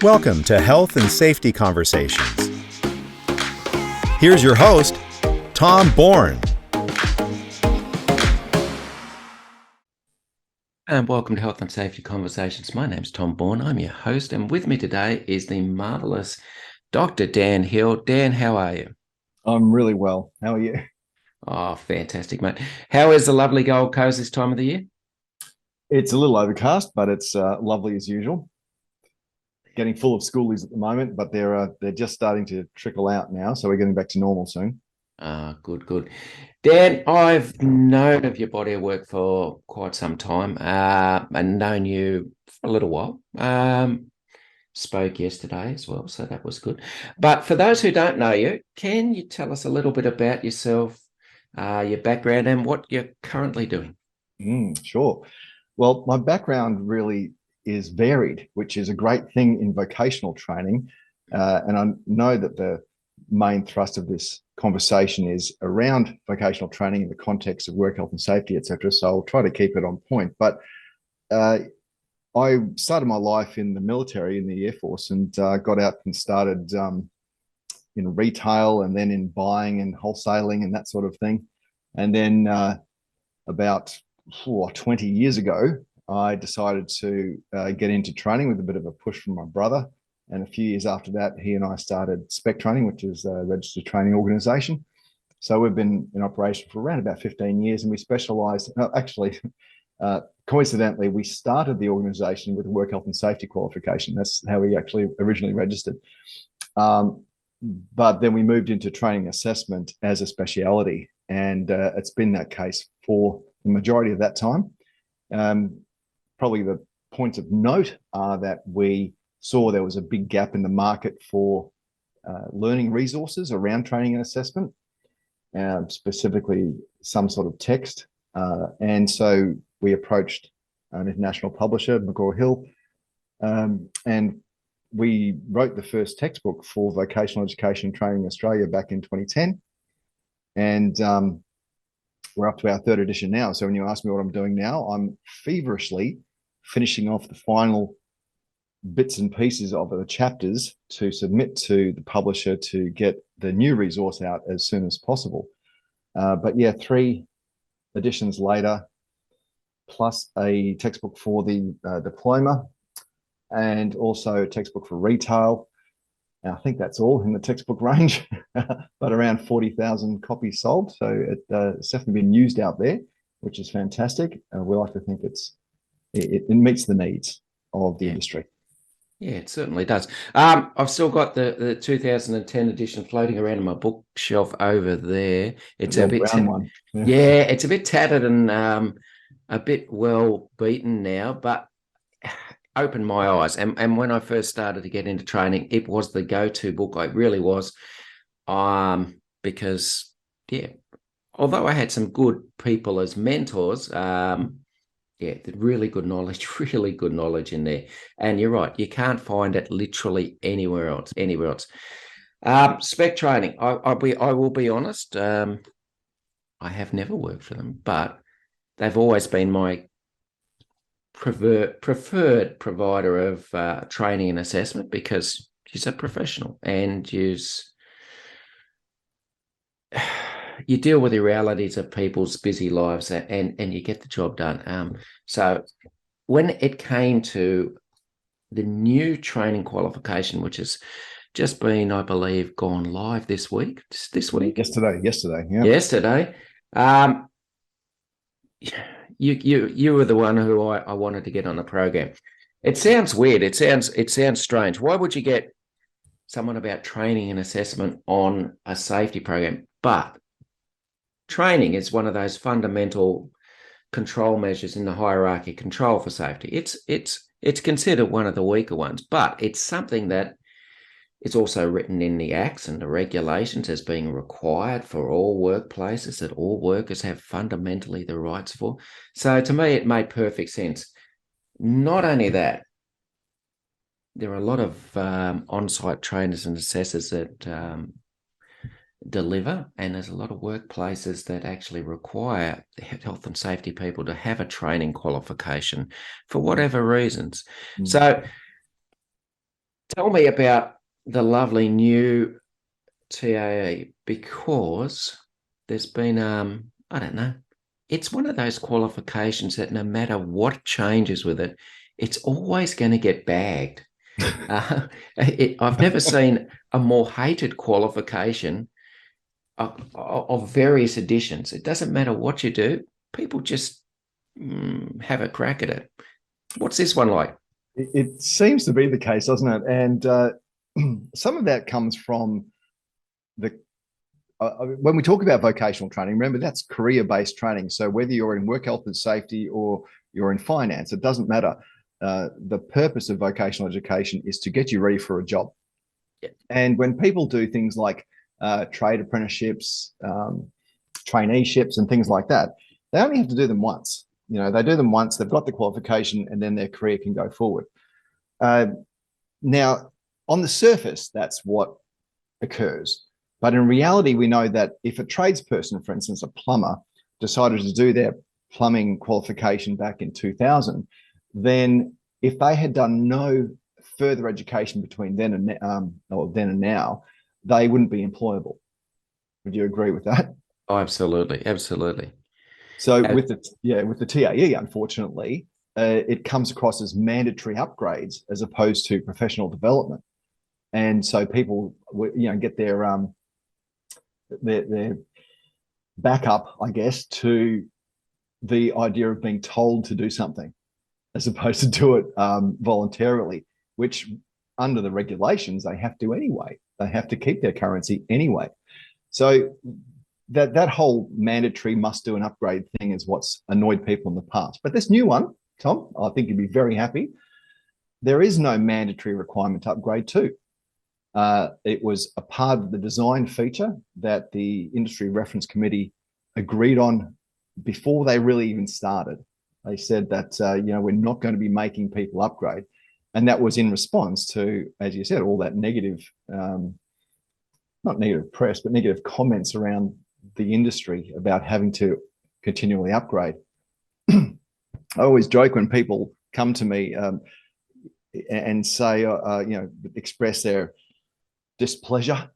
Welcome to Health and Safety Conversations. Here's your host, Tom Bourne. And welcome to Health and Safety Conversations. My name's Tom Bourne. I'm your host, and with me today is the marvellous Dr. Dan Hill. Dan, how are you? I'm really well. How are you? Oh, fantastic, mate. How is the lovely Gold Coast this time of the year? It's a little overcast, but it's lovely as usual. Getting full of schoolies at the moment, but they're just starting to trickle out now, so we're getting back to normal soon. Good. Dan, I've known of your body of work for quite some time and known you for a little while. Spoke yesterday as well, so that was good. But for those who don't know you, can you tell us a little bit about yourself, your background, and what you're currently doing? Sure. Well, my background really is varied, which is a great thing in vocational training. And I know that the main thrust of this conversation is around vocational training in the context of work health and safety, etc. So I'll try to keep it on point. But I started my life in the military, in the Air Force, and got out and started in retail and then in buying and wholesaling and that sort of thing. And then about 20 years ago, I decided to get into training with a bit of a push from my brother. And a few years after that, he and I started Spec Training, which is a registered training organization. So we've been in operation for around about 15 years, and we specialize, coincidentally, we started the organization with a work health and safety qualification. That's how we actually originally registered. But then we moved into training assessment as a speciality, and it's been that case for the majority of that time. Probably the points of note are that we saw there was a big gap in the market for learning resources around training and assessment, specifically some sort of text. And so we approached an international publisher, McGraw-Hill, and we wrote the first textbook for vocational education and training in Australia back in 2010. And we're up to our third edition now. So when you ask me what I'm doing now, I'm feverishly finishing off the final bits and pieces of the chapters to submit to the publisher to get the new resource out as soon as possible. But yeah, 3 editions later, plus a textbook for the diploma, and also a textbook for retail. And I think that's all in the textbook range, but around 40,000 copies sold. So it's definitely been used out there, which is fantastic. We like to think it meets the needs of the industry. Yeah, it certainly does. I've still got the 2010 edition floating around in my bookshelf over there. It's a bit brown one. Yeah, it's a bit tattered and a bit well beaten now, but opened my eyes. And when I first started to get into training, it was the go-to book. It really was. Because although I had some good people as mentors, really good knowledge in there. And you're right, you can't find it literally anywhere else. Spec Training, I will be honest, I have never worked for them, but they've always been my preferred provider of training and assessment, because you're a professional and you deal with the realities of people's busy lives and you get the job done. So when it came to the new training qualification, which has just been, I believe, gone live this week. Yesterday. Yeah. Yesterday. You were the one who I wanted to get on the program. It sounds weird. It sounds strange. Why would you get someone about training and assessment on a safety program? But training is one of those fundamental control measures in the hierarchy, control for safety. It's considered one of the weaker ones, but it's something that is also written in the acts and the regulations as being required for all workplaces, that all workers have fundamentally the rights for. So to me, it made perfect sense. Not only that, there are a lot of on-site trainers and assessors that deliver, and there's a lot of workplaces that actually require health and safety people to have a training qualification for whatever reasons. So Tell me about the lovely new TAE, because there's been, I don't know, it's one of those qualifications that no matter what changes with it, it's always going to get bagged. I've never seen a more hated qualification of various editions. It doesn't matter what you do, people just have a crack at it. What's this one like? It seems to be the case, doesn't it? And some of that comes from the when we talk about vocational training, remember that's career-based training. So whether you're in work health and safety or you're in finance, it doesn't matter. The purpose of vocational education is to get you ready for a job. Yeah. And when people do things like trade apprenticeships, traineeships, and things like that, they only have to do them once. You know, they do them once, they've got the qualification, and then their career can go forward. Now, on the surface, that's what occurs. But in reality, we know that if a tradesperson, for instance, a plumber, decided to do their plumbing qualification back in 2000, then if they had done no further education between then and now, they wouldn't be employable. Would you agree with that? Oh, absolutely, absolutely. So with the TAE, unfortunately, it comes across as mandatory upgrades as opposed to professional development, and so people, get their backup, I guess, to the idea of being told to do something as opposed to do it voluntarily, which under the regulations they have to anyway. They have to keep their currency anyway. So that whole mandatory must do an upgrade thing is what's annoyed people in the past. But this new one, Tom, I think you'd be very happy. There is no mandatory requirement to upgrade to. It was a part of the design feature that the Industry Reference Committee agreed on before they really even started. They said that, we're not going to be making people upgrade. And that was in response to, as you said, all that negative, not negative press, but negative comments around the industry about having to continually upgrade. I always joke when people come to me and say, express their displeasure,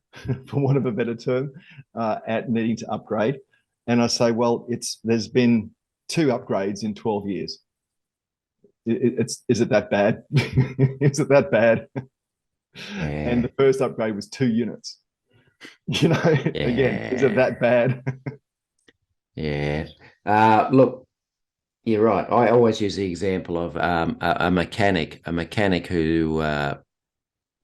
for want of a better term, at needing to upgrade. And I say, well, there's been 2 upgrades in 12 years. Is it that bad? Is it that bad? Yeah. And the first upgrade was 2 units. Again, is it that bad? Yeah. Look, you're right. I always use the example of a mechanic who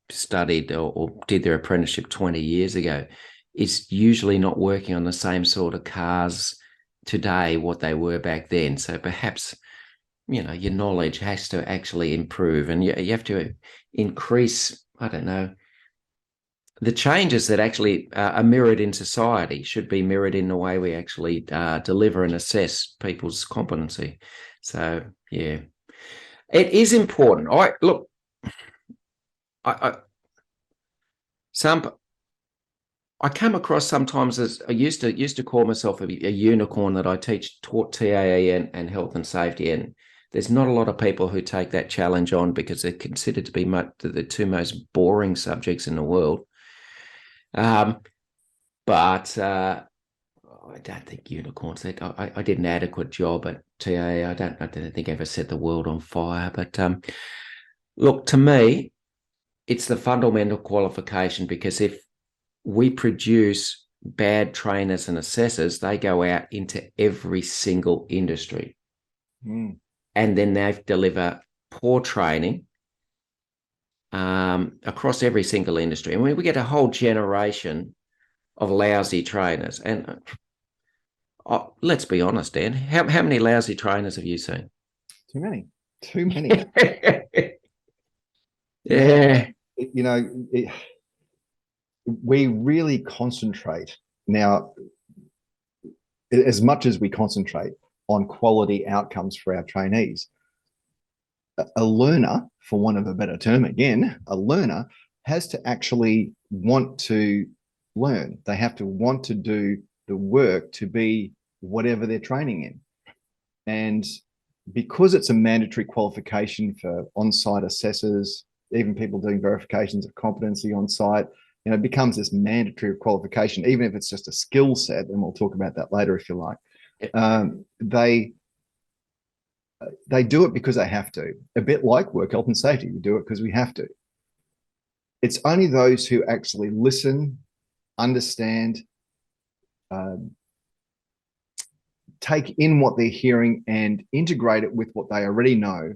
studied or did their apprenticeship 20 years ago is usually not working on the same sort of cars today what they were back then. So perhaps, your knowledge has to actually improve, and you have to increase, I don't know, the changes that actually are mirrored in society should be mirrored in the way we actually deliver and assess people's competency. So, yeah, it is important. I come across sometimes as I used to call myself a unicorn that I taught TAE and health and safety, and there's not a lot of people who take that challenge on because they're considered to be the 2 most boring subjects in the world. But I don't think unicorns. I did an adequate job at TAE. I don't think I ever set the world on fire. But look, to me, it's the fundamental qualification, because if we produce bad trainers and assessors, they go out into every single industry. And then they deliver poor training across every single industry. And we get a whole generation of lousy trainers. And let's be honest, Dan, how many lousy trainers have you seen? Too many. Yeah. We really concentrate now, as much as we concentrate on quality outcomes for our trainees. A learner, for want of a better term, again, a learner has to actually want to learn. They have to want to do the work to be whatever they're training in. And because it's a mandatory qualification for on-site assessors, even people doing verifications of competency on site, it becomes this mandatory qualification, even if it's just a skill set, and we'll talk about that later if you like. They do it because they have to, a bit like work health and safety. We do it because we have to. It's only those who actually listen, understand, take in what they're hearing and integrate it with what they already know,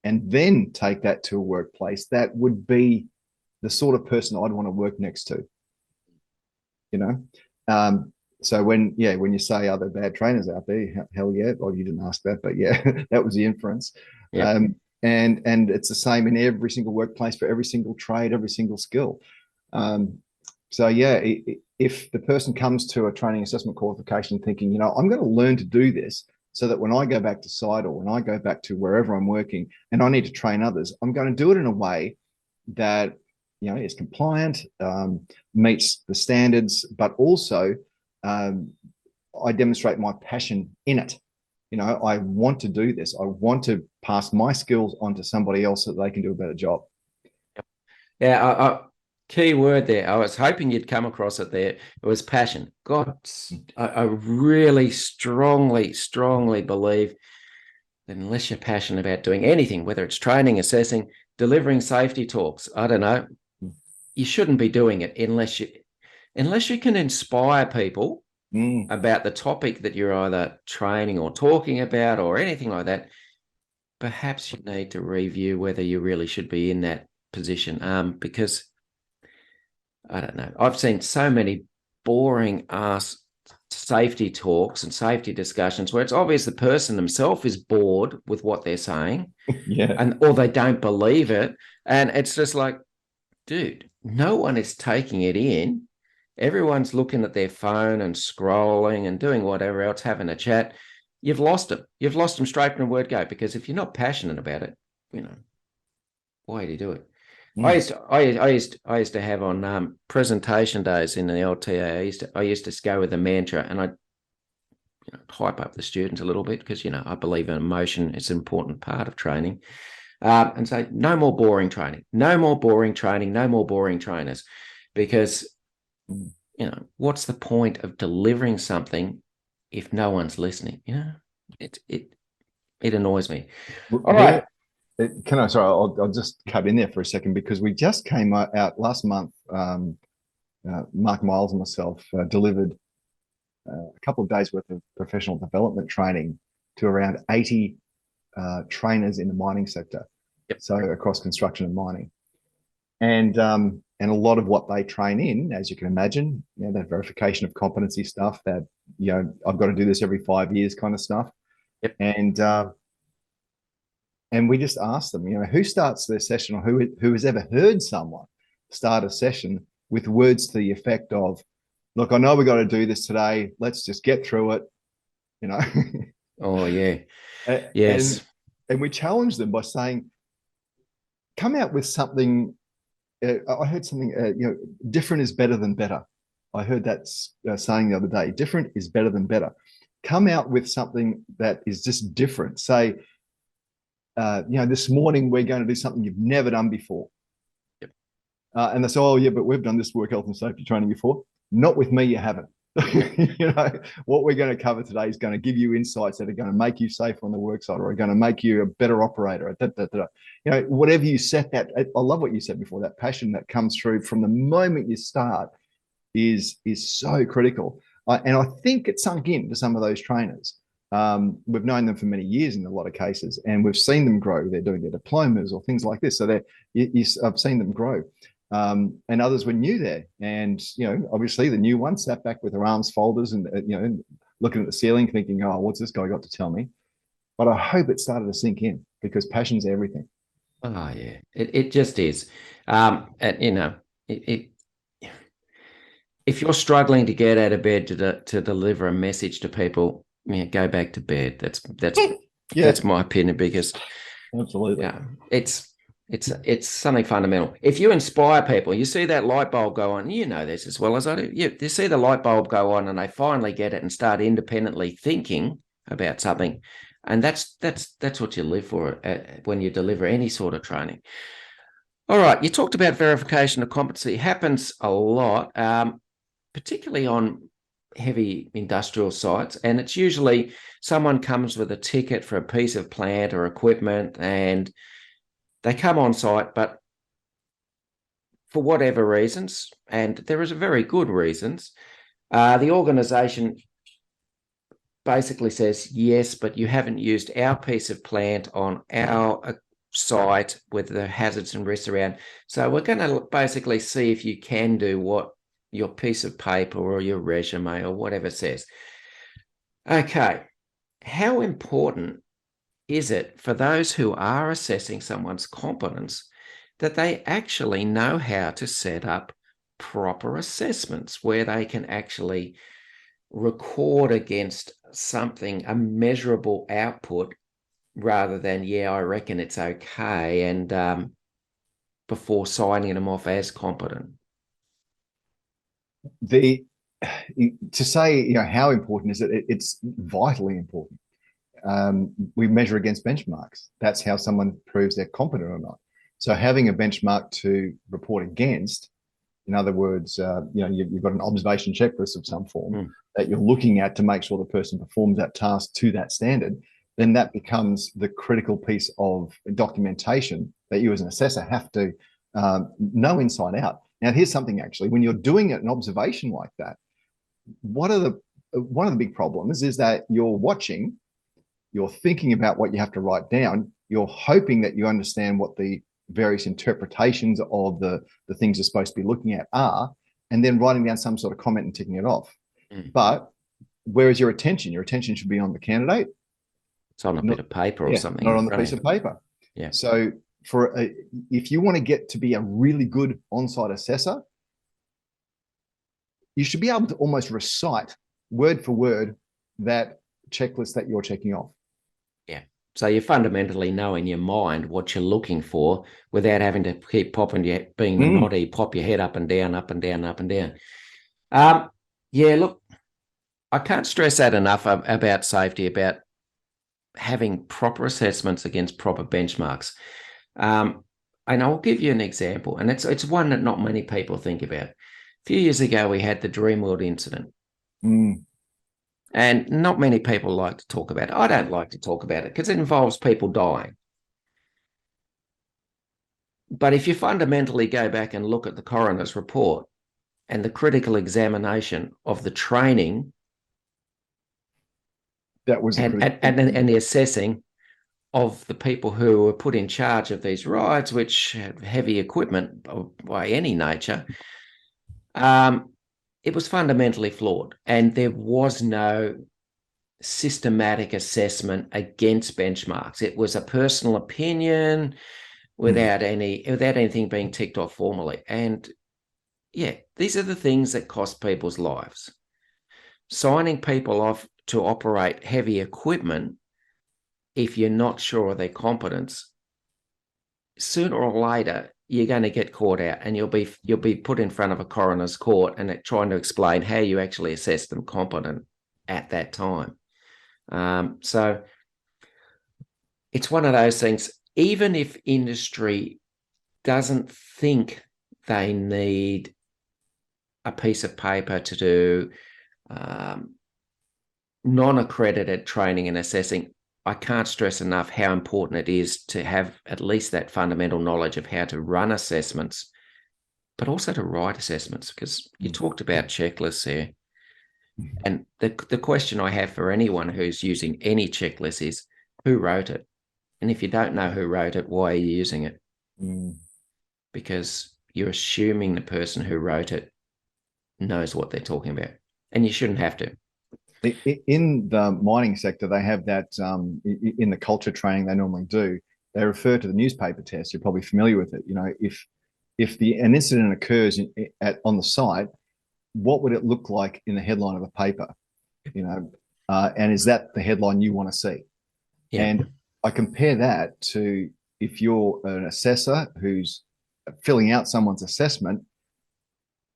and then take that to a workplace, that would be the sort of person I'd want to work next to. So when you say, are there bad trainers out there? Hell yeah. Well, you didn't ask that, but yeah, that was the inference. Yeah. And it's the same in every single workplace for every single trade, every single skill. So yeah, if the person comes to a training assessment qualification thinking, I'm going to learn to do this so that when I go back to site or when I go back to wherever I'm working and I need to train others, I'm going to do it in a way that is compliant, meets the standards, but also I demonstrate my passion in it. I want to do this. I want to pass my skills on to somebody else so that they can do a better job. Yeah, key word there. I was hoping you'd come across it there. It was passion. God, I really strongly believe that unless you're passionate about doing anything, whether it's training, assessing, delivering safety talks, I don't know, you shouldn't be doing it unless you can inspire people about the topic that you're either training or talking about or anything like that. Perhaps you need to review whether you really should be in that position, because I don't know. I've seen so many boring ass safety talks and safety discussions where it's obvious the person themselves is bored with what they're saying, or they don't believe it, and it's just like, dude, no one is taking it in. Everyone's looking at their phone and scrolling and doing whatever else, having a chat. You've lost them. You've lost them straight from the word go, because if you're not passionate about it, why do you do it? I used to have on presentation days in the LTA. I used to go with a mantra, and I hype up the students a little bit because I believe in emotion. It's an important part of training, and say no more boring training, no more boring training, no more boring trainers, because what's the point of delivering something if no one's listening? It annoys me. All right. I'll just cut in there for a second, because we just came out last month. Mark Miles and myself delivered a couple of days worth of professional development training to around 80 trainers in the mining sector. Yep. So across construction and mining. And a lot of what they train in, as you can imagine, that verification of competency stuff, that, I've got to do this every 5 years kind of stuff. Yep. And we just asked them, who starts their session, or who has ever heard someone start a session with words to the effect of, look, I know we got to do this today. Let's just get through it. Oh, yeah. Yes. And we challenged them by saying, come out with something. I heard something, different is better than better. I heard that saying the other day, different is better than better. Come out with something that is just different. Say, this morning we're going to do something you've never done before. Yep. And they say, oh yeah, but we've done this work health and safety training before. Not with me, you haven't. What we're going to cover today is going to give you insights that are going to make you safer on the work site, or are going to make you a better operator. Whatever you set that. I love what you said before. That passion that comes through from the moment you start is so critical. And I think it sunk in to some of those trainers. We've known them for many years in a lot of cases, and we've seen them grow. They're doing their diplomas or things like this. So I've seen them grow. And others were new there, and obviously the new one sat back with her arms folded and looking at the ceiling thinking, oh, what's this guy got to tell me? But I hope it started to sink in, because passion's everything. Oh yeah, it just is. If you're struggling to get out of bed to deliver a message to people, go back to bed. That's my opinion, because absolutely, it's something fundamental. If you inspire people, you see that light bulb go on. This as well as I do. You see the light bulb go on, and they finally get it and start independently thinking about something, and that's what you live for when you deliver any sort of training. All right, you talked about verification of competency. It happens a lot, particularly on heavy industrial sites, and it's usually someone comes with a ticket for a piece of plant or equipment, and they come on site, but for whatever reasons, and there is a very good reasons, the organisation basically says, yes, but you haven't used our piece of plant on our site with the hazards and risks around. So we're going to basically see if you can do what your piece of paper or your resume or whatever says. Okay, how important is it for those who are assessing someone's competence that they actually know how to set up proper assessments where they can actually record against something, a measurable output, rather than, yeah, I reckon it's okay, and before signing them off as competent? To say, how important is it? It's vitally important. We measure against benchmarks. That's how someone proves they're competent or not. So having a benchmark to report against, in other words, you've got an observation checklist of some form that you're looking at to make sure the person performs that task to that standard, then that becomes the critical piece of documentation that you as an assessor have to know inside out. Now, here's something actually, when you're doing an observation like that, one of the big problems is that you're watching, you're thinking about what you have to write down, you're hoping that you understand what the various interpretations of the things you're supposed to be looking at are, and then writing down some sort of comment and ticking it off. But where is your attention? Your attention should be on the candidate. It's on a bit of paper or something. Not on the piece of paper. Yeah. So if you want to get to be a really good on-site assessor, you should be able to almost recite word for word that checklist that you're checking off. Yeah. So you fundamentally know in your mind what you're looking for without having to keep being the noddy, pop your head up and down, up and down, up and down. Yeah, look, I can't stress that enough about safety, about having proper assessments against proper benchmarks. And I'll give you an example, and it's one that not many people think about. A few years ago, we had the Dreamworld incident. And not many people like to talk about it. I don't like to talk about it because it involves people dying. But if you fundamentally go back and look at the coroner's report and the critical examination of the training, that was and the assessing of the people who were put in charge of these rides, which have heavy equipment by any nature, it was fundamentally flawed, and there was no systematic assessment against benchmarks. It was a personal opinion without anything being ticked off formally. And yeah, these are the things that cost people's lives. Signing people off to operate heavy equipment, if you're not sure of their competence, sooner or later you're going to get caught out, and you'll be put in front of a coroner's court and trying to explain how you actually assess them competent at that time. So it's one of those things. Even if industry doesn't think they need a piece of paper to do non-accredited training and assessing, I can't stress enough how important it is to have at least that fundamental knowledge of how to run assessments, but also to write assessments, because you talked about checklists here. And the question I have for anyone who's using any checklist is, who wrote it? And if you don't know who wrote it, why are you using it? Because you're assuming the person who wrote it knows what they're talking about, and you shouldn't have to. In the mining sector, they have that in the culture training they normally do. They refer to the newspaper test. You're probably familiar with it. If an incident occurs on the site, what would it look like in the headline of a paper? And is that the headline you want to see? Yeah. And I compare that to if you're an assessor who's filling out someone's assessment.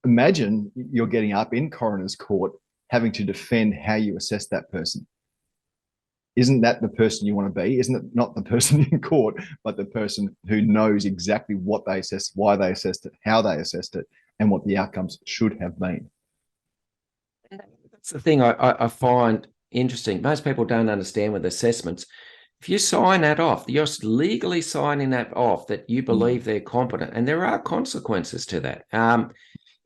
Imagine you're getting up in coroner's court having to defend how you assess that person. isn't that the person you want to be? Isn't it not the person in court, but the person who knows exactly what they assessed, why they assessed it, how they assessed it, and what the outcomes should have been? That's the thing I find interesting. Most people don't understand with assessments. If you sign that off, you're legally signing that off that you believe they're competent, and there are consequences to that.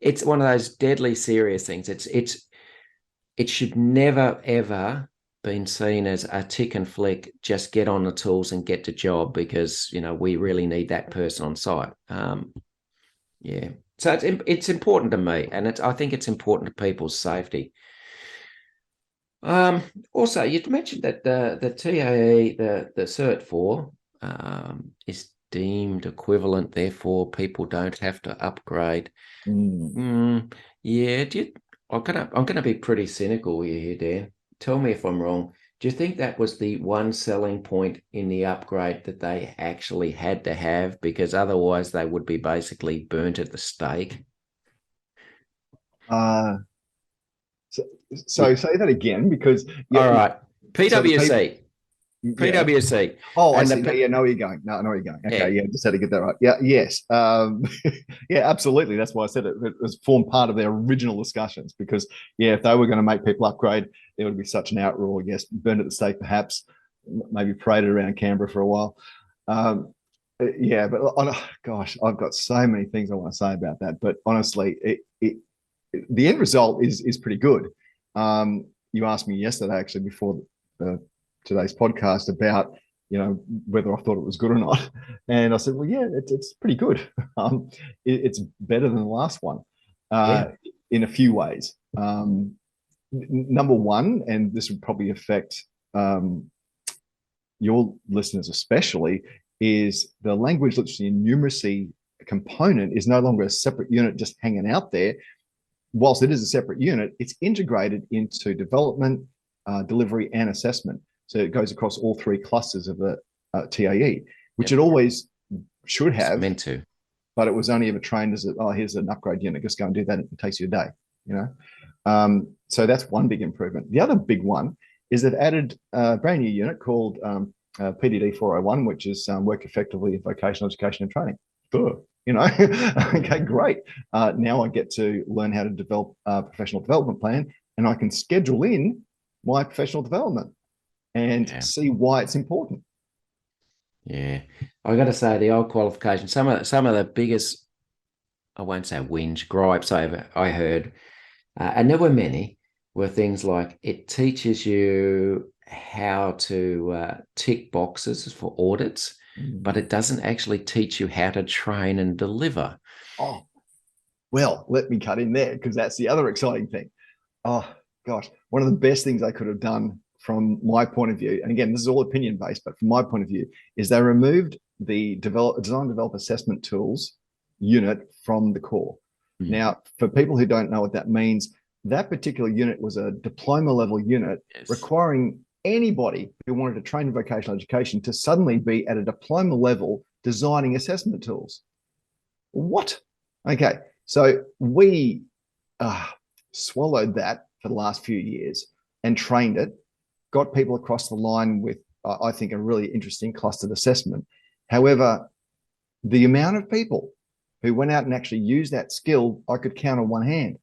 It's one of those deadly serious things. It should never ever been seen as a tick and flick, just get on the tools and get the job because, we really need that person on site. Yeah. So it's important to me, and I think it's important to people's safety. Also, you'd mentioned that the TAE, the Cert 4, is deemed equivalent, therefore people don't have to upgrade. Yeah. I'm gonna be pretty cynical here, Dan. Tell me if I'm wrong. Do you think that was the one selling point in the upgrade that they actually had to have, because otherwise they would be basically burnt at the stake? So say that again, because All right, PwC. So PwC. Oh, and I see. I know where you're going. No, I know where you're going. Okay, yeah, just had to get that right. Yeah, yes. Yeah, absolutely. That's why I said it was formed part of their original discussions, because if they were going to make people upgrade, there would be such an outroar. Yes, burned at the stake, perhaps, maybe paraded around Canberra for a while. But gosh, I've got so many things I want to say about that. But honestly, the end result is pretty good. You asked me yesterday, actually, before today's podcast, about whether I thought it was good or not, and I said, well, yeah, it's pretty good. It's better than the last one in a few ways. Number one, and this would probably affect your listeners especially, is the language literacy and numeracy component is no longer a separate unit just hanging out there. Whilst it is a separate unit, it's integrated into development, delivery, and assessment. So it goes across all three clusters of the TAE, which it always should have. It's meant to. But it was only ever trained as, here's an upgrade unit, just go and do that. It takes you a day, So that's one big improvement. The other big one is they've added a brand new unit called PDD 401, which is work effectively in vocational education and training. Okay, great. Now I get to learn how to develop a professional development plan, and I can schedule in my professional development and see why it's important. Yeah, I got to say, the old qualification, some of the biggest, I won't say whinge, gripes I heard, and there were many, were things like it teaches you how to tick boxes for audits, but it doesn't actually teach you how to train and deliver. Oh, well, let me cut in there, because that's the other exciting thing. Oh, gosh, one of the best things they could have done from my point of view, and again, this is all opinion based, but from my point of view, is they removed the design, develop, assessment tools unit from the core. Now, for people who don't know what that means, that particular unit was a diploma level unit requiring anybody who wanted to train in vocational education to suddenly be at a diploma level designing assessment tools. What? Okay, so we swallowed that for the last few years and trained it, got people across the line with, I think, a really interesting clustered assessment. However, the amount of people who went out and actually used that skill, I could count on one hand.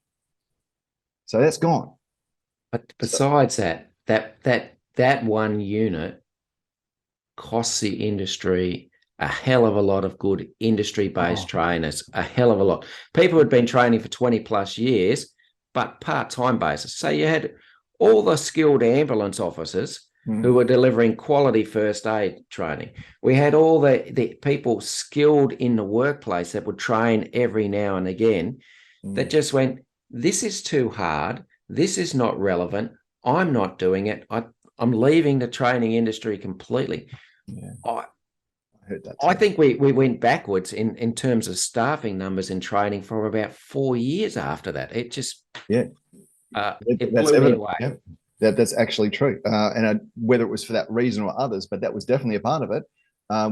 So that's gone. But besides that one unit costs the industry a hell of a lot of good industry-based trainers, a hell of a lot. People had been training for 20 plus years, but part-time basis. So you had all the skilled ambulance officers who were delivering quality first aid training. We had all the people skilled in the workplace that would train every now and again that just went, this is too hard. This is not relevant. I'm not doing it. I'm leaving the training industry completely. Yeah. I heard that. I think we went backwards in terms of staffing numbers in training for about 4 years after that. It just it blew me away. Yeah. That's actually true. And whether it was for that reason or others, but that was definitely a part of it.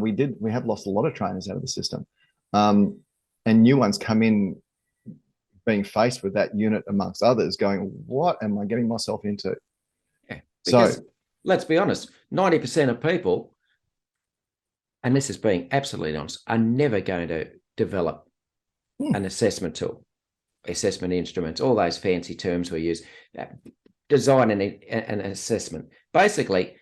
We have lost a lot of trainers out of the system, and new ones come in being faced with that unit amongst others, going, "What am I getting myself into?" Yeah, so let's be honest, 90% of people, and this is being absolutely honest, are never going to develop an assessment tool, assessment instruments, all those fancy terms we use, design an assessment. Basically,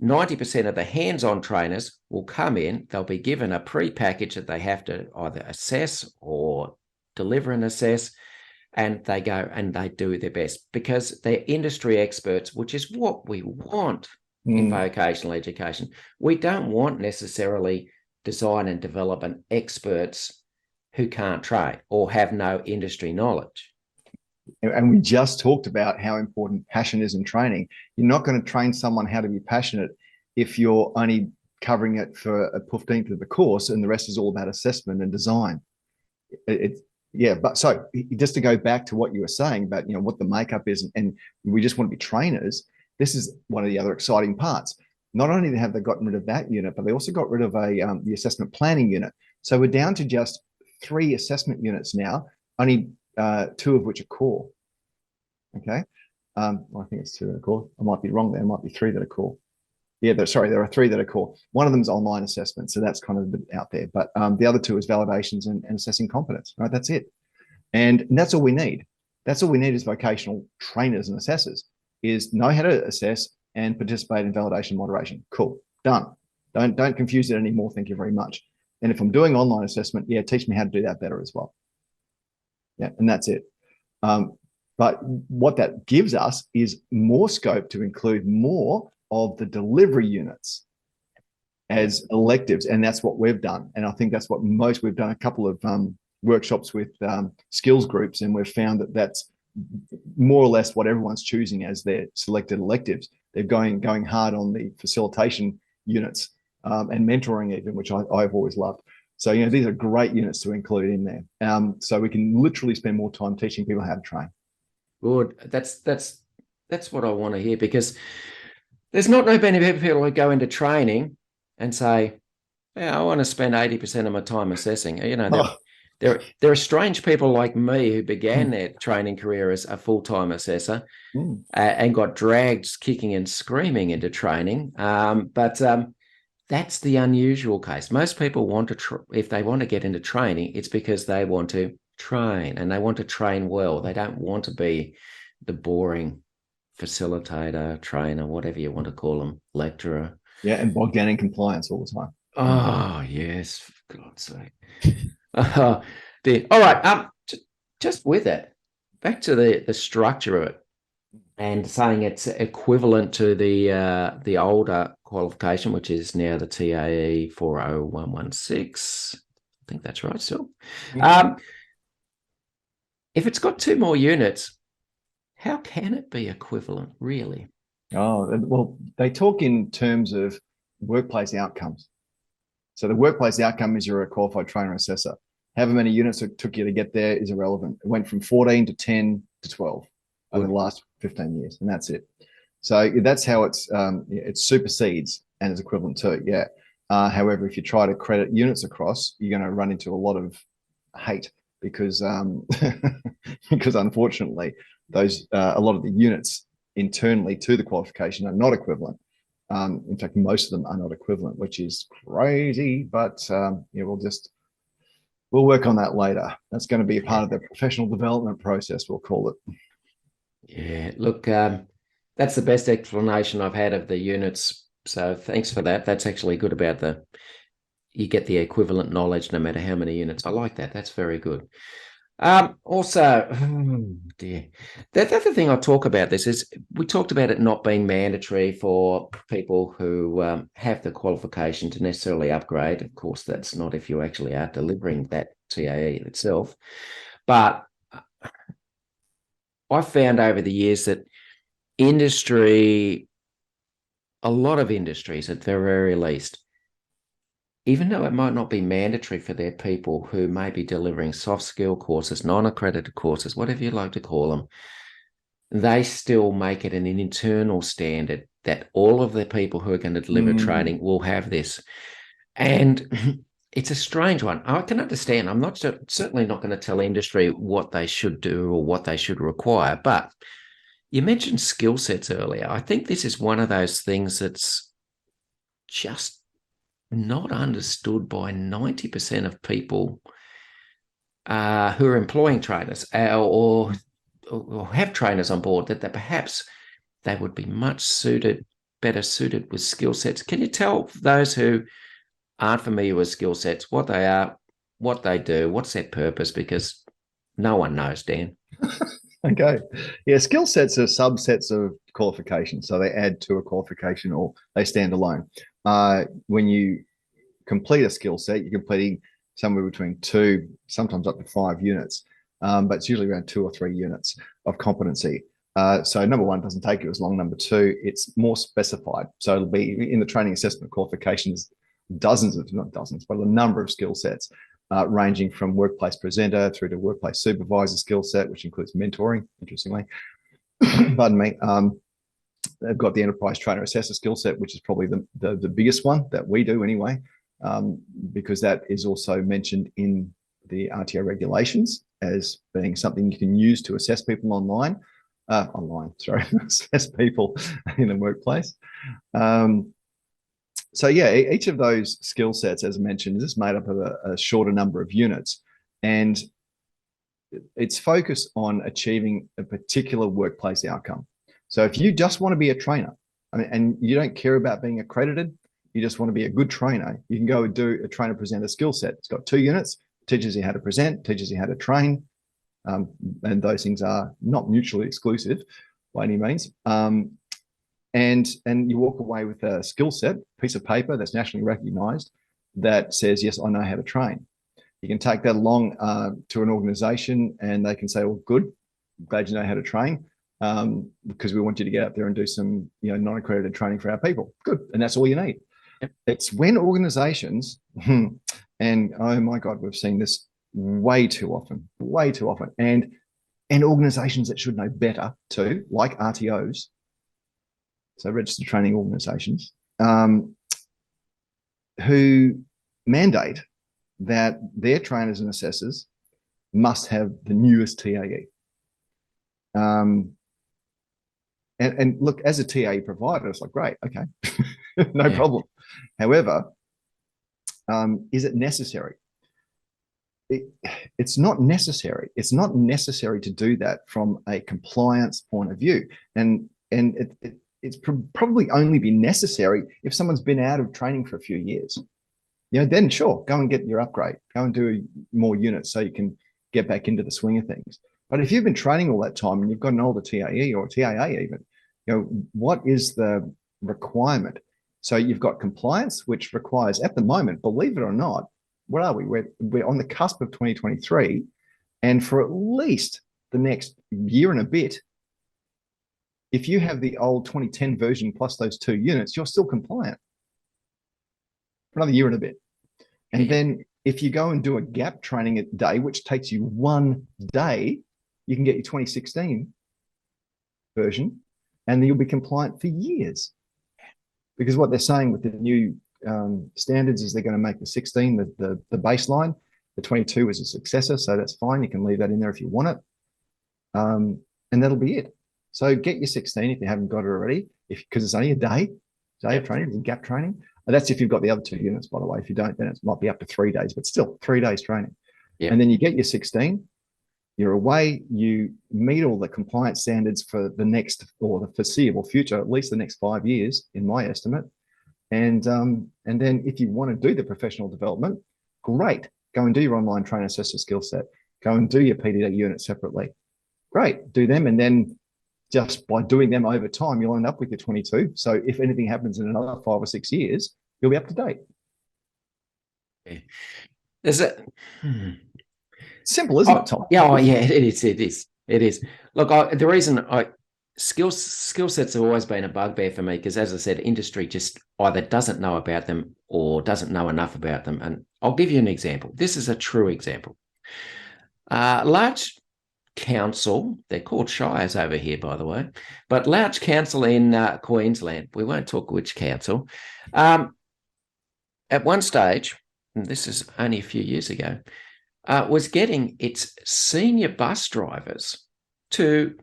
90% of the hands-on trainers will come in, they'll be given a pre-package that they have to either assess or deliver and assess, and they go and they do their best because they're industry experts, which is what we want in vocational education. We don't want necessarily design and development experts who can't train or have no industry knowledge. And we just talked about how important passion is in training. You're not going to train someone how to be passionate if you're only covering it for a 15th of the course and the rest is all about assessment and design. But so just to go back to what you were saying about, what the makeup is, and we just want to be trainers. This is one of the other exciting parts. Not only have they gotten rid of that unit, but they also got rid of the assessment planning unit. So we're down to just 3 assessment units now, only 2 of which are core. Okay. I think it's 2 that are core. I might be wrong there. It might be 3 that are core. Yeah, there are 3 that are core. One of them is online assessment, so that's kind of a bit out there. But the other 2 is validations and assessing competence. Right, that's it. And that's all we need. That's all we need as vocational trainers and assessors, is know how to assess and participate in validation moderation. Cool, done. Don't confuse it anymore. Thank you very much. And if I'm doing online assessment, teach me how to do that better as well. Yeah, and that's it. But what that gives us is more scope to include more of the delivery units as electives, and that's what we've done. And I think that's what we've done a couple of workshops with skills groups, and we've found that that's more or less what everyone's choosing as their selected electives. They're going hard on the facilitation units and mentoring even, which I've always loved. So these are great units to include in there. So we can literally spend more time teaching people how to train. Good. That's what I want to hear, because there's not many people who go into training and say, I want to spend 80% of my time assessing. There are strange people like me who began their training career as a full-time assessor and got dragged kicking and screaming into training. But that's the unusual case. Most people want to, if they want to get into training, it's because they want to train, and they want to train well. They don't want to be the boring facilitator, trainer, whatever you want to call them, lecturer. Yeah, and bogged down in compliance all the time. Oh, yes, for God's sake. All right, just with it, back to the structure of it, and saying it's equivalent to the older qualification, which is now the TAE 40116. I think that's right still. If it's got 2 more units, how can it be equivalent, really? Oh, well, they talk in terms of workplace outcomes. So the workplace outcome is you're a qualified trainer assessor. However many units it took you to get there is irrelevant. It went from 14 to 10 to 12 over the last 15 years, and that's it. So that's how it supersedes and is equivalent to, yeah. However, if you try to credit units across, you're going to run into a lot of hate because because unfortunately those a lot of the units internally to the qualification are not equivalent. In fact, most of them are not equivalent, which is crazy. But we'll work on that later. That's going to be a part of the professional development process, we'll call it. Yeah, look, that's the best explanation I've had of the units. So thanks for that. That's actually good about you get the equivalent knowledge no matter how many units. I like that. That's very good. Also, the other thing I'll talk about this is we talked about it not being mandatory for people who have the qualification to necessarily upgrade. Of course, that's not if you actually are delivering that TAE itself. But I've found over the years that a lot of industries at the very least, even though it might not be mandatory for their people who may be delivering soft skill courses, non-accredited courses, whatever you like to call them, they still make it an internal standard that all of the people who are going to deliver training will have this. And it's a strange one. I can understand. I'm certainly not going to tell industry what they should do or what they should require, but You mentioned skill sets earlier. I think this is one of those things that's just not understood by 90% of people who are employing trainers or have trainers on board, that perhaps they would be better suited with skill sets. Can you tell those who aren't familiar with skill sets what they are, what they do, what's their purpose? Because no one knows, Dan. Okay. Yeah, skill sets are subsets of qualifications. So they add to a qualification or they stand alone. When you complete a skill set, you're completing somewhere between 2, sometimes up to 5 units. But it's usually around 2 or 3 units of competency. So number one doesn't take you as long. Number two, it's more specified. So it'll be in the training assessment qualifications, not dozens, but a number of skill sets, ranging from workplace presenter through to workplace supervisor skill set, which includes mentoring, interestingly. Pardon me. They've got the enterprise trainer assessor skill set, which is probably the biggest one that we do anyway, because that is also mentioned in the RTO regulations as being something you can use to assess people assess people in the workplace. So yeah, each of those skill sets, as mentioned, is made up of a shorter number of units, and it's focused on achieving a particular workplace outcome. So if you just want to be a trainer, and you don't care about being accredited, you just want to be a good trainer, you can go and do a trainer presenter skill set. It's got 2 units, teaches you how to present, teaches you how to train, and those things are not mutually exclusive by any means. And you walk away with a skill set, piece of paper that's nationally recognized that says, yes, I know how to train. You can take that along to an organization and they can say, well, good, glad you know how to train, because we want you to get out there and do some non-accredited training for our people. Good. And that's all you need. Yep. It's when organizations, and oh my God, we've seen this way too often, and organizations that should know better too, like RTOs, so registered training organizations, who mandate that their trainers and assessors must have the newest TAE. And look, as a TAE provider, it's like, great, okay, no problem. However, is it necessary? It's not necessary. It's not necessary to do that from a compliance point of view. And it's probably only be necessary if someone's been out of training for a few years. Then sure, go and get your upgrade, go and do more units so you can get back into the swing of things. But if you've been training all that time and you've got an older TAE or TAA even, what is the requirement? So you've got compliance, which requires, at the moment, believe it or not, where are we? We're on the cusp of 2023. And for at least the next year and a bit, if you have the old 2010 version plus those 2 units, you're still compliant for another year and a bit. And then if you go and do a gap training day, which takes you 1 day, you can get your 2016 version, and then you'll be compliant for years. Because what they're saying with the new standards is they're going to make the 16 the baseline. The 22 is a successor, so that's fine. You can leave that in there if you want it. And that'll be it. So get your 16 if you haven't got it already, because it's only a day of training, it's gap training. And that's if you've got the other 2 units, by the way. If you don't, then it might be up to 3 days, but still 3 days training. Yep. And then you get your 16, you're away, you meet all the compliance standards for the next or the foreseeable future, at least the next 5 years, in my estimate. And then if you want to do the professional development, great. Go and do your online trainer assessor skill set. Go and do your PDD unit separately. Great, do them. And then just by doing them over time, you'll end up with your 22. So if anything happens in another 5 or 6 years, you'll be up to date. Is it simple, isn't it, Tom? Yeah, it is. Look, the reason skill sets have always been a bugbear for me, because, as I said, industry just either doesn't know about them or doesn't know enough about them. And I'll give you an example. This is a true example. Large council, they're called shires over here, by the way, but large council in Queensland, we won't talk which council, at one stage, and this is only a few years ago, was getting its senior bus drivers to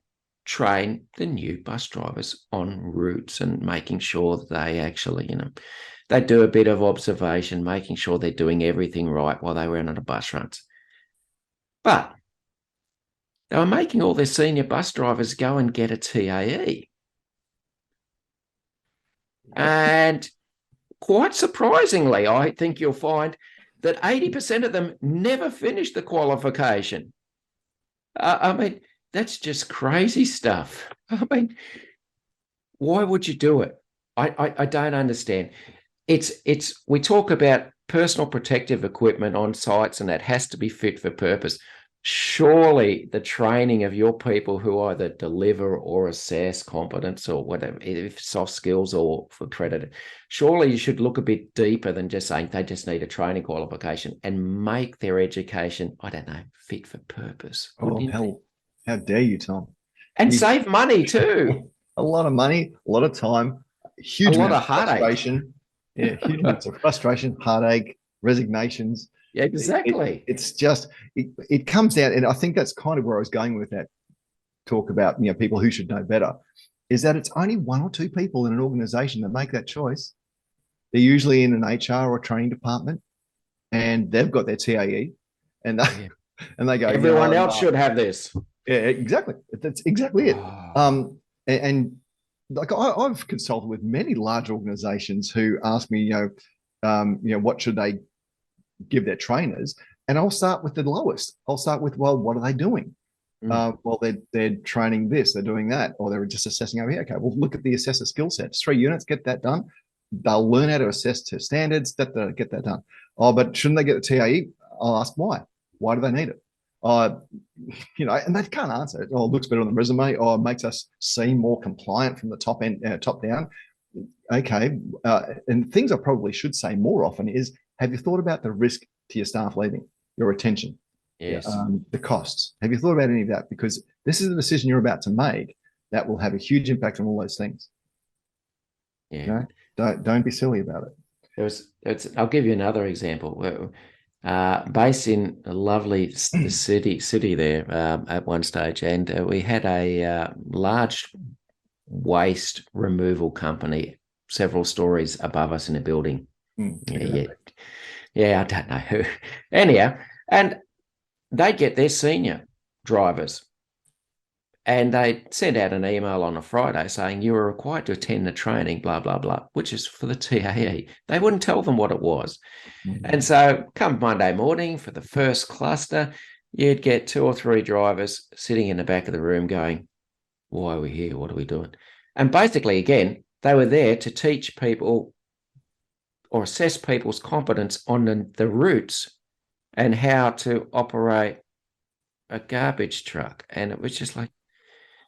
train the new bus drivers on routes and making sure that they actually, they do a bit of observation, making sure they're doing everything right while they were on the bus runs. But they were making all their senior bus drivers go and get a TAE. And quite surprisingly, I think you'll find that 80% of them never finished the qualification. I mean, that's just crazy stuff. I mean, why would you do it? I don't understand. We talk about personal protective equipment on sites, and that has to be fit for purpose. Surely the training of your people who either deliver or assess competence or whatever, if soft skills or for credit, surely you should look a bit deeper than just saying they just need a training qualification and make their education, I don't know, fit for purpose. Oh, how dare you, Tom? And save money too. A lot of money, a lot of time, huge amount of frustration. Yeah, huge amounts of frustration, heartache, resignations. Yeah, exactly. It's just, it comes down, and I think that's kind of where I was going with that talk about, people who should know better, is that it's only one or two people in an organization that make that choice. They're usually in an HR or training department, and they've got their TAE, and they go, everyone else should have this. Yeah, exactly. That's exactly it. And like I've consulted with many large organizations who ask me, what should they give their trainers? And I'll start with the lowest. I'll start with, well, what are they doing? Well, they're training this, they're doing that, or they're just assessing over here. Okay, well, look at the assessor skill sets. 3 units, get that done. They'll learn how to assess to standards, get that done. Oh, but shouldn't they get the TAE? I'll ask why. Why do they need it? And they can't answer it. Oh, it looks better on the resume. Oh, it makes us seem more compliant from the top down. Okay. And things I probably should say more often is, have you thought about the risk to your staff leaving, your retention? Yes. The costs. Have you thought about any of that? Because this is a decision you're about to make that will have a huge impact on all those things. Yeah. Don't be silly about it. I'll give you another example. Based in a lovely city there at one stage, and we had a large waste removal company several stories above us in a building. Yeah, I don't know who. Anyhow, and they get their senior drivers, and they sent out an email on a Friday saying you were required to attend the training, blah, blah, blah, which is for the TAE. They wouldn't tell them what it was. And so come Monday morning for the first cluster, you'd get 2 or 3 drivers sitting in the back of the room going, why are we here? What are we doing? And basically, again, they were there to teach people or assess people's competence on the routes and how to operate a garbage truck. And it was just like,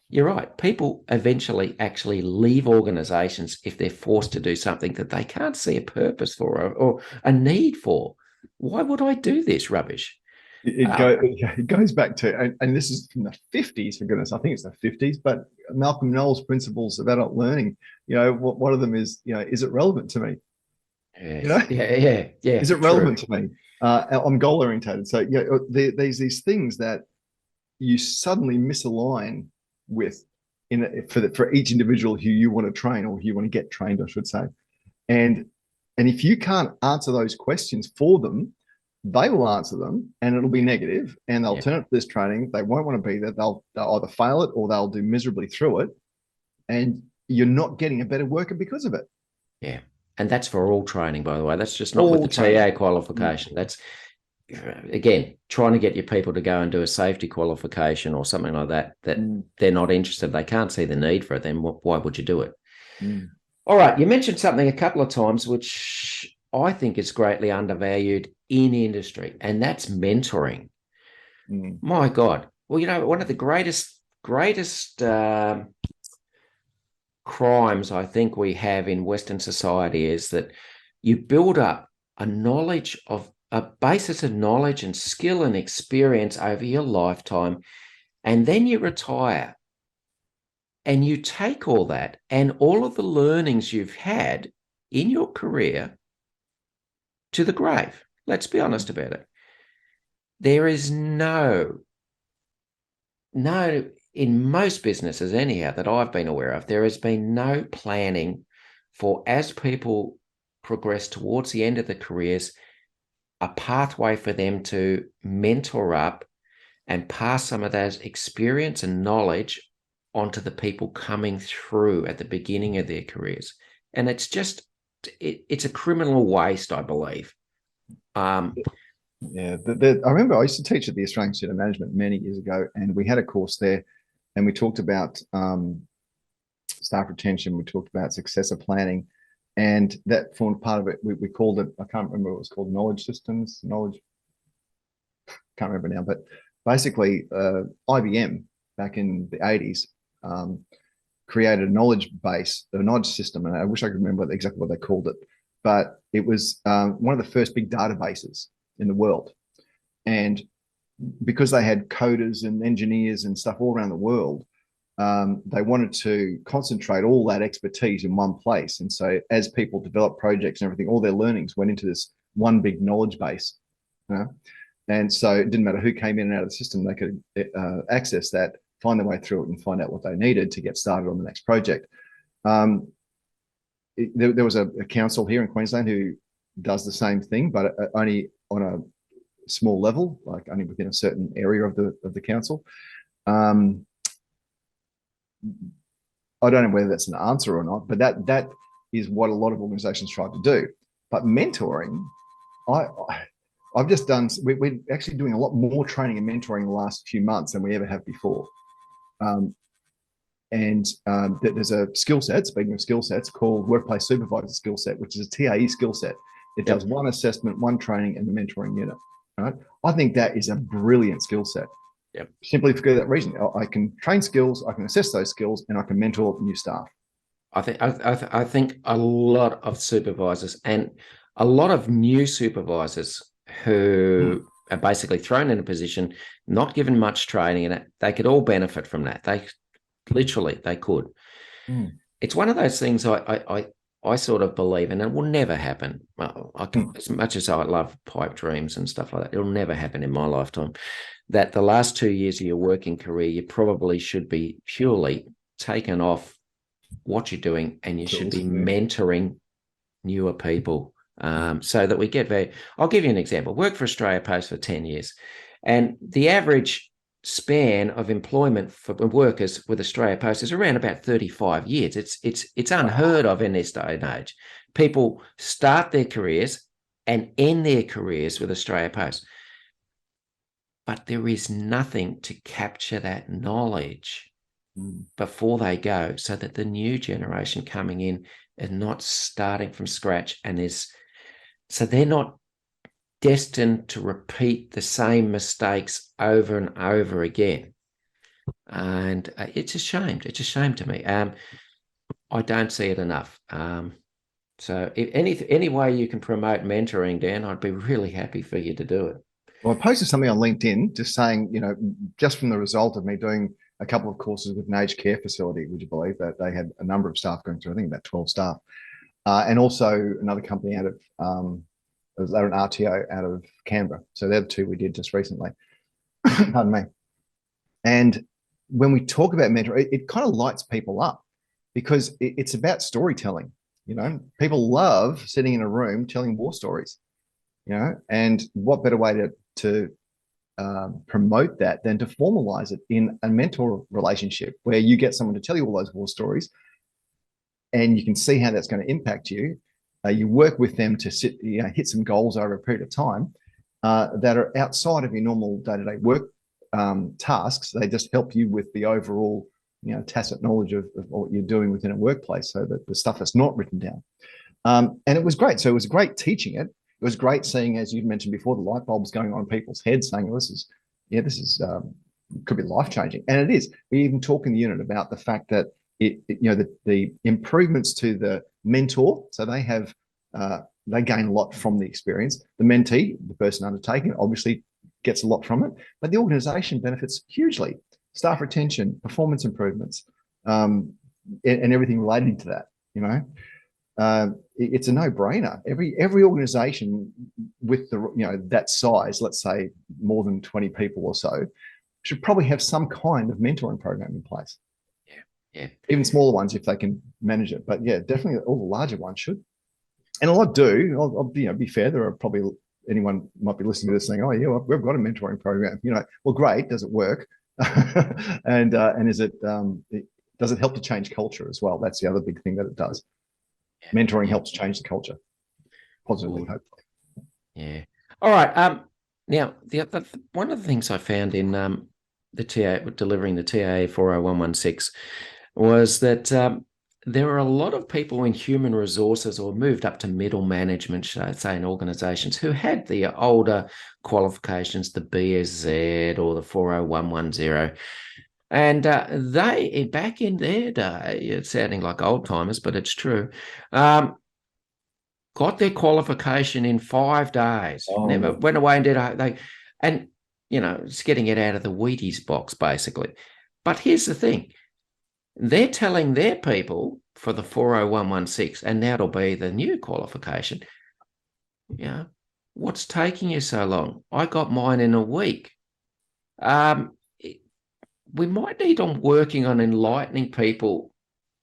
you're right. People eventually actually leave organizations if they're forced to do something that they can't see a purpose for or a need for. Why would I do this rubbish? It goes back to, and this is from the 50s, for goodness, I think it's the 50s, but Malcolm Knowles' principles of adult learning, one of them is, is it relevant to me? Yes. Yeah. Is it relevant to me? I'm goal orientated. So, there's these things that you suddenly misalign with for each individual who you want to train or who you want to get trained, I should say. And if you can't answer those questions for them, they will answer them and it'll be negative, and they'll turn up to this training. They won't want to be there. They'll either fail it or they'll do miserably through it. And you're not getting a better worker because of it. Yeah. And that's for all training, by the way. That's just not with the TA qualification. That's, again, trying to get your people to go and do a safety qualification or something like that they're not interested. They can't see the need for it. Then why would you do it? All right. You mentioned something a couple of times, which I think is greatly undervalued in industry, and that's mentoring. My God. Well, one of the greatest crimes I think we have in Western society is that you build up a basis of knowledge and skill and experience over your lifetime, and then you retire and you take all that and all of the learnings you've had in your career to the grave. Let's be honest about it. There is no in most businesses anyhow that I've been aware of, there has been no planning for, as people progress towards the end of their careers, a pathway for them to mentor up and pass some of that experience and knowledge onto the people coming through at the beginning of their careers. And it's just, it's a criminal waste, I believe. Yeah, I remember I used to teach at the Australian Institute of Management many years ago, and we had a course there, and we talked about staff retention, we talked about successor planning, and that formed part of it. We called it, I can't remember what it was called, knowledge systems, can't remember now, but basically IBM back in the 80s created a knowledge base, a knowledge system, and I wish I could remember exactly what they called it, but it was one of the first big databases in the world. And because they had coders and engineers and stuff all around the world, they wanted to concentrate all that expertise in one place. And so as people developed projects and everything, all their learnings went into this one big knowledge base. And so it didn't matter who came in and out of the system, they could access that, find their way through it and find out what they needed to get started on the next project. There was a council here in Queensland who does the same thing, but only on a small level, like only within a certain area of the council. I don't know whether that's an answer or not, but that is what a lot of organizations try to do. But mentoring, I've just done, we're actually doing a lot more training and mentoring in the last few months than we ever have before. There's a skill set, speaking of skill sets, called workplace supervisor skill set, which is a TAE skill set. It does one assessment, one training, and the mentoring unit. Right? I think that is a brilliant skill set. Yep. Simply for that reason, I can train skills, I can assess those skills, and I can mentor new staff. I think a lot of supervisors and a lot of new supervisors who are basically thrown in a position, not given much training in it, they could all benefit from that. They could. It's one of those things I sort of believe in, and it will never happen. Well, as much as I love pipe dreams and stuff like that, it'll never happen in my lifetime. That the last 2 years of your working career, you probably should be purely taken off what you're doing, and you should be mentoring newer people, so that we get very. I'll give you an example. Worked for Australia Post for 10 years, and the average span of employment for workers with Australia Post is around about 35 years. It's unheard of in this day and age. People start their careers and end their careers with Australia Post. But there is nothing to capture that knowledge before they go, so that the new generation coming in is not starting from scratch, so they're not destined to repeat the same mistakes over and over again. And it's a shame. It's a shame to me. I don't see it enough. So if any way you can promote mentoring, Dan, I'd be really happy for you to do it. Well, I posted something on LinkedIn just saying, just from the result of me doing a couple of courses with an aged care facility, would you believe that they had a number of staff going through, I think about 12 staff, and also another company out of, they're an RTO out of Canberra. So they're the two we did just recently. Pardon me. And when we talk about mentoring, it kind of lights people up, because it's about storytelling. People love sitting in a room telling war stories, and what better way to promote that than to formalize it in a mentor relationship, where you get someone to tell you all those war stories, and you can see how that's going to impact you. You work with them to hit some goals over a period of time that are outside of your normal day-to-day work tasks. They just help you with the overall, tacit knowledge of what you're doing within a workplace, so that the stuff that's not written down. And it was great. So it was great teaching it. It was great seeing, as you mentioned before, the light bulbs going on in people's heads, saying, "Well, this is could be life-changing," and it is. We even talk in the unit about the fact that the improvements to the mentor, so they gain a lot from the experience. The mentee, the person undertaking it, obviously gets a lot from it, but the organization benefits hugely. Staff retention, performance improvements, and everything related to that. It's a no-brainer. Every organization with that size, let's say more than 20 people or so, should probably have some kind of mentoring program in place. Yeah. Even smaller ones if they can manage it. But yeah, definitely all the larger ones should. And a lot do. I'll be fair. There are probably anyone might be listening to this saying, "Oh yeah, well, we've got a mentoring program." Well, great. Does it work? and is it? Does it help to change culture as well? That's the other big thing that it does. Mentoring helps change the culture positively, hopefully. Yeah. All right. Now, one of the things I found in the TA delivering the TAA 40116 was that there are a lot of people in human resources or moved up to middle management, say in organizations, who had the older qualifications, the BSZ or the 40110. And they, back in their day, it's sounding like old timers, but it's true, got their qualification in 5 days. Never went away and did it's getting it out of the Wheaties box, basically. But here's the thing. They're telling their people for the 40116, and that'll be the new qualification, what's taking you so long? I got mine in a week. We might need on working on enlightening people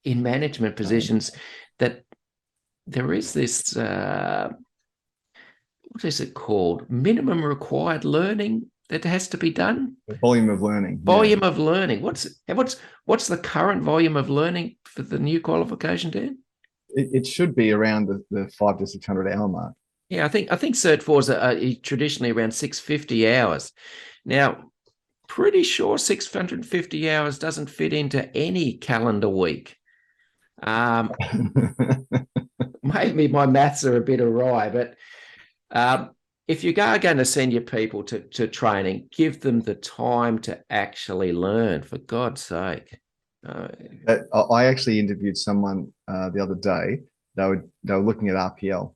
in management positions that there is this, what is it called? Minimum required learning that has to be done. The volume of learning. Volume of learning. What's the current volume of learning for the new qualification, Dan? It should be around the 500 to 600 hour mark. Yeah, I think Cert 4s are traditionally around 650 hours. Now, pretty sure 650 hours doesn't fit into any calendar week. Maybe my maths are a bit awry, but if you are going to send your people to training, give them the time to actually learn, for God's sake. I actually interviewed someone the other day. They were looking at RPL,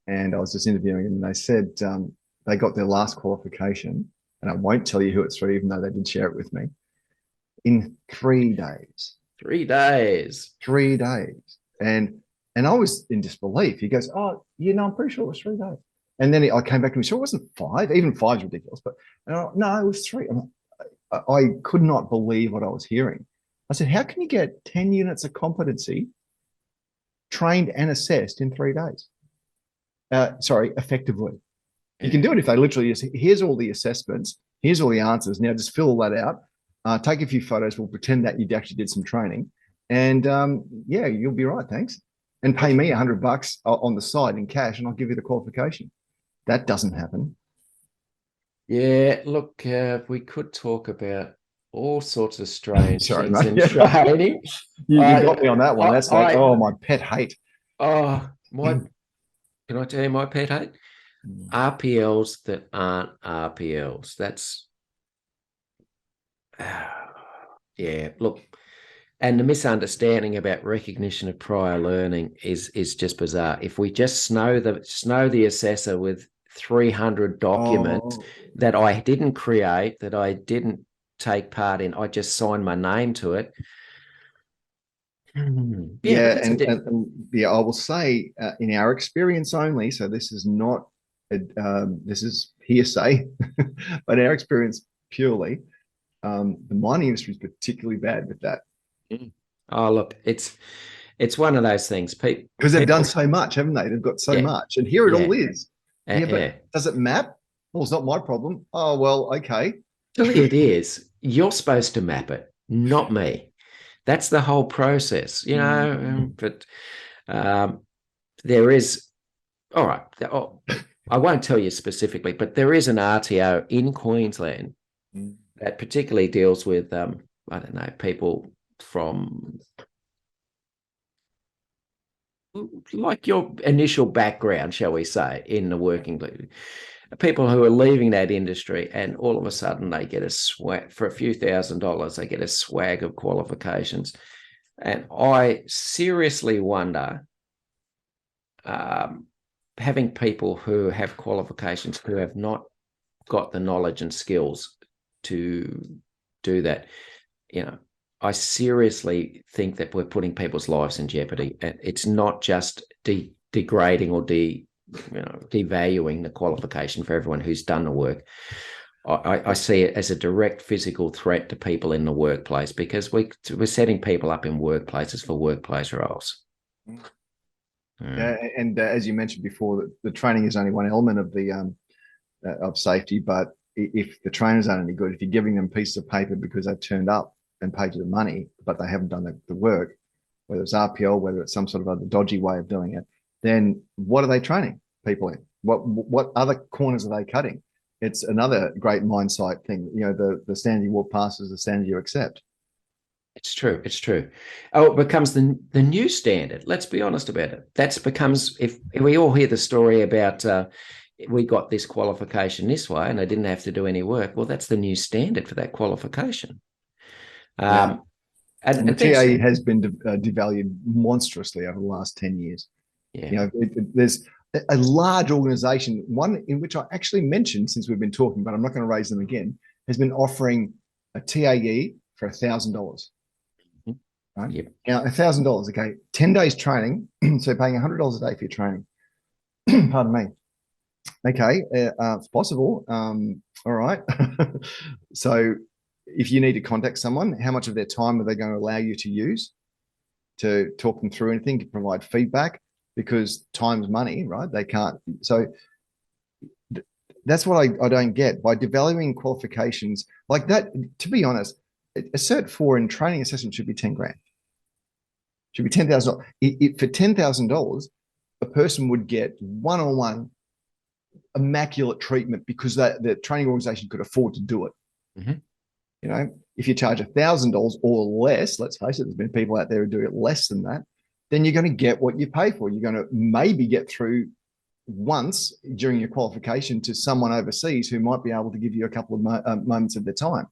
and I was just interviewing them, and they said they got their last qualification, and I won't tell you who it's for, even though they did share it with me, in 3 days. 3 days. 3 days. And I was in disbelief. He goes, "Oh, I'm pretty sure it was 3 days." And then I came back and he said, "It wasn't 5. Even 5 is ridiculous." But no, it was 3. I could not believe what I was hearing. I said, "How can you get 10 units of competency trained and assessed in 3 days?" Effectively. You can do it if they literally just, here's all the assessments, here's all the answers. Now just fill all that out. Take a few photos. We'll pretend that you actually did some training. And you'll be right. Thanks. And pay me $100 on the side in cash, and I'll give you the qualification. That doesn't happen. Yeah, look, we could talk about all sorts of strange things in training. You got me on that one. That's my pet hate. Can I tell you my pet hate? RPLs that aren't RPLs. That's look, and the misunderstanding about recognition of prior learning is just bizarre. If we just snow the assessor with 300 documents that I didn't create, that I didn't take part in, I just signed my name to it. I will say in our experience only, so this is not this is hearsay, but our experience purely, the mining industry is particularly bad with that. Oh, look, it's one of those things, because they've done so much, haven't they? They've got so much, and here it all is. But does it map? Well, it's not my problem. Oh, well, okay. It is. You're supposed to map it, not me. That's the whole process, But there is. All right. I won't tell you specifically, but there is an RTO in Queensland that particularly deals with, people from like your initial background, shall we say, in the working, people who are leaving that industry, and all of a sudden they get a swag for a few $1,000s. They get a swag of qualifications, and I seriously wonder, having people who have qualifications who have not got the knowledge and skills to do that, I seriously think that we're putting people's lives in jeopardy. And it's not just degrading or devaluing the qualification for everyone who's done the work. I see it as a direct physical threat to people in the workplace, because we're setting people up in workplaces for workplace roles. Yeah, and as you mentioned before, the training is only one element of the of safety. But if the trainers aren't any good, if you're giving them pieces of paper because they've turned up and paid you the money, but they haven't done the work, whether it's RPL, whether it's some sort of other dodgy way of doing it, then what are they training people in? What other corners are they cutting? It's another great mindset thing. You know, the standard you walk past is the standard you accept. It's true. It's true. Oh, it becomes the new standard. Let's be honest about it. That's becomes, if we all hear the story about we got this qualification this way and I didn't have to do any work. Well, that's the new standard for that qualification. Yeah. And the things, TAE has been devalued monstrously over the last 10 years. Yeah. You know, there's a large organization, one in which I actually mentioned since we've been talking, but I'm not going to raise them again, has been offering a TAE for $1,000. Right? Yep. Now, $1,000, okay, 10 days training, so paying $100 a day for your training. Pardon me. Okay, it's possible. All right. So if you need to contact someone, how much of their time are they going to allow you to use to talk them through anything, to provide feedback? Because time's money, right? They can't. So that's what I don't get. By devaluing qualifications like that, to be honest, a Cert 4 in training assessment should be 10 grand. Should be $10,000. For $10,000, a person would get one-on-one immaculate treatment because the training organization could afford to do it. Mm-hmm. You know, if you charge $1,000 or less, let's face it, there's been people out there who do it less than that, then you're going to get what you pay for. You're going to maybe get through once during your qualification to someone overseas who might be able to give you a couple of moments of their time.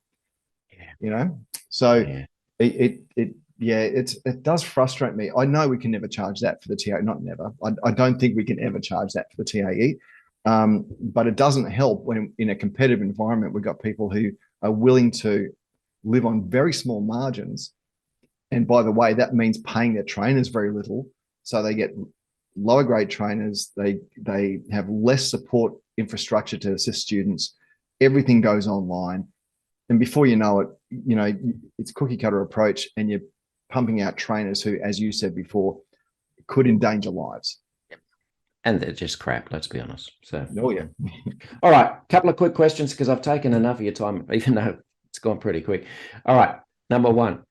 Yeah. You know, so Yeah. it does frustrate me. I know we can never charge that for the TAE, not never. I don't think we can ever charge that for the TAE. But it doesn't help when in a competitive environment, we've got people who are willing to live on very small margins. And by the way, that means paying their trainers very little. So they get lower grade trainers. They have less support infrastructure to assist students. Everything goes online. And before you know it, you know, it's cookie cutter approach, and you're pumping out trainers who, as you said before, could endanger lives. And they're just crap, let's be honest. So, oh yeah. All right, couple of quick questions because I've taken enough of your time, even though it's gone pretty quick. All right, number one,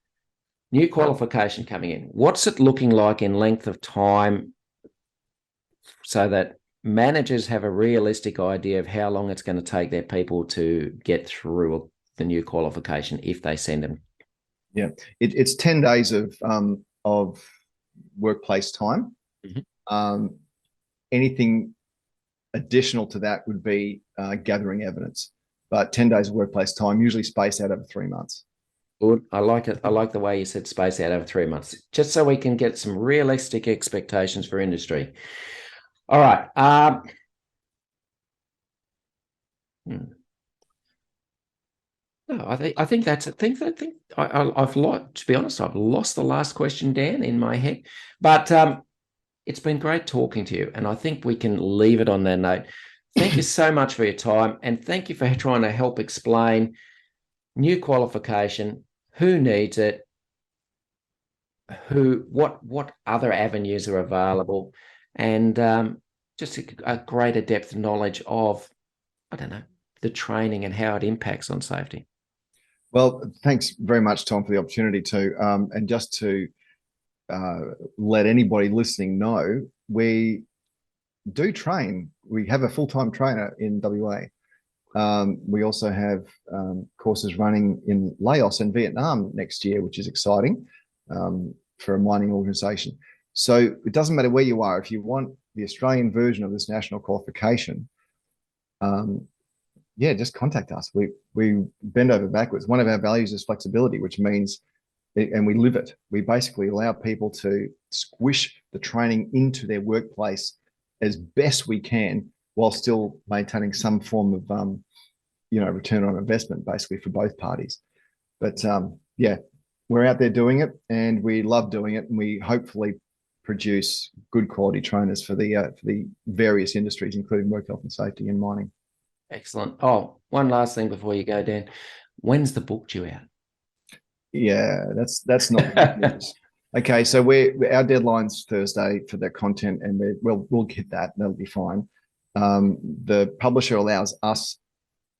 new qualification coming in. What's it looking like in length of time so that managers have a realistic idea of how long it's going to take their people to get through the new qualification if they send them? Yeah, it's 10 days of workplace time. Mm-hmm. Anything additional to that would be gathering evidence, but 10 days of workplace time, usually spaced out over 3 months. Good. I like it. I like the way you said space out over 3 months, just so we can get some realistic expectations for industry. All right. No, I think that's a thing. I've lost, to be honest, I've lost the last question, Dan, in my head. But it's been great talking to you, and I think we can leave it on that note. Thank you so much for your time, and thank you for trying to help explain new qualification, who needs it, what other avenues are available, and just a greater depth knowledge of, I don't know, the training and how it impacts on safety. Well, thanks very much, Tom, for the opportunity to, and just to let anybody listening know, we do train. We have a full-time trainer in WA. We also have courses running in Laos and Vietnam next year, which is exciting for a mining organization. So it doesn't matter where you are. If you want the Australian version of this national qualification, yeah, just contact us. We bend over backwards. One of our values is flexibility, which means, and we live it, we basically allow people to squish the training into their workplace as best we can, while still maintaining some form of, return on investment, basically for both parties. But yeah, we're out there doing it, and we love doing it, and we hopefully produce good quality trainers for the various industries, including work health and safety and mining. Excellent. Oh, one last thing before you go, Dan. When's the book due out? Yeah, that's not good news. Okay, so our deadline's Thursday for that content, and we'll hit that. That'll be fine. The publisher allows us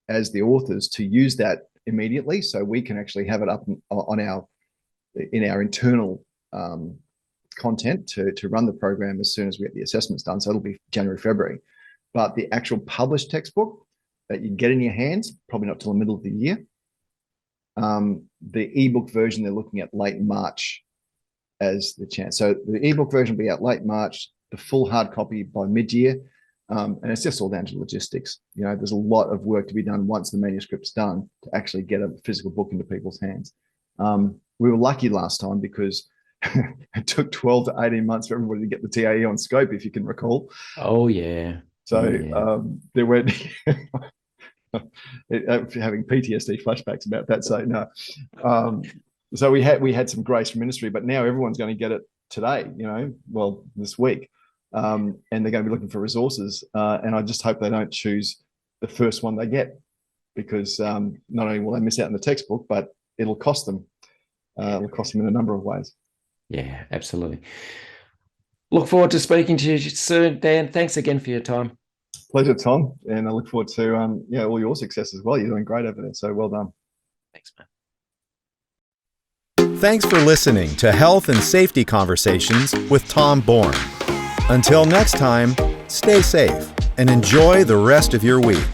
as the authors to use that immediately, so we can actually have it up on our internal content to run the program as soon as we get the assessments done. So it'll be January, February. But the actual published textbook that you get in your hands, probably not till the middle of the year. The ebook version, they're looking at late March as the chance. So the ebook version will be out late March, the full hard copy by mid-year. And it's just all down to logistics. There's a lot of work to be done once the manuscript's done to actually get a physical book into people's hands. We were lucky last time because it took 12 to 18 months for everybody to get the TAE on scope, if you can recall. Oh, yeah. So there went having PTSD flashbacks about that. So no. So we had some grace from ministry, but now everyone's going to get it today, this week. And they're going to be looking for resources. And I just hope they don't choose the first one they get, because not only will they miss out on the textbook, but it'll cost them. It'll cost them in a number of ways. Yeah, absolutely. Look forward to speaking to you soon, Dan. Thanks again for your time. Pleasure, Tom. And I look forward to all your success as well. You're doing great over there. So well done. Thanks, man. Thanks for listening to Health and Safety Conversations with Tom Bourne. Until next time, stay safe and enjoy the rest of your week.